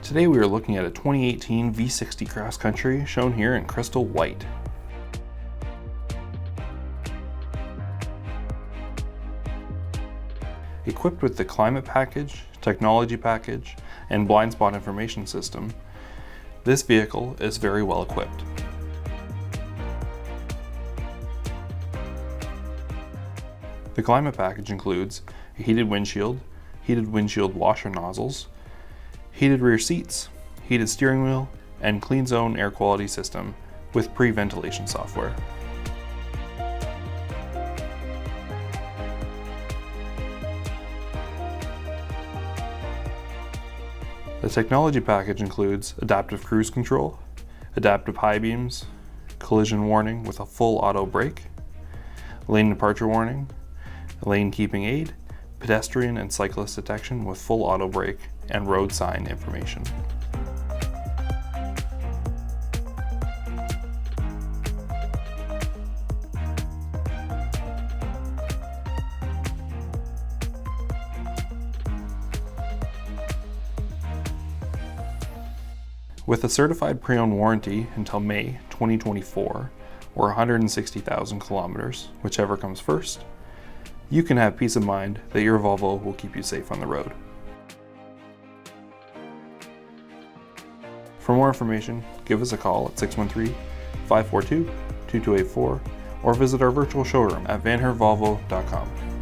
Today we are looking at a 2018 V60 Cross Country shown here in crystal white. Equipped with the climate package, technology package, and blind spot information system, this vehicle is very well equipped. The climate package includes a heated windshield washer nozzles, heated rear seats, heated steering wheel, and CleanZone air quality system with pre-ventilation software. The technology package includes adaptive cruise control, adaptive high beams, collision warning with a full auto brake, lane departure warning, lane keeping aid, pedestrian and cyclist detection with full auto brake, and road sign information. With a certified pre-owned warranty until May 2024, or 160,000 kilometers, whichever comes first, you can have peace of mind that your Volvo will keep you safe on the road. For more information, give us a call at 613-542-2284 or visit our virtual showroom at vanhervolvo.com.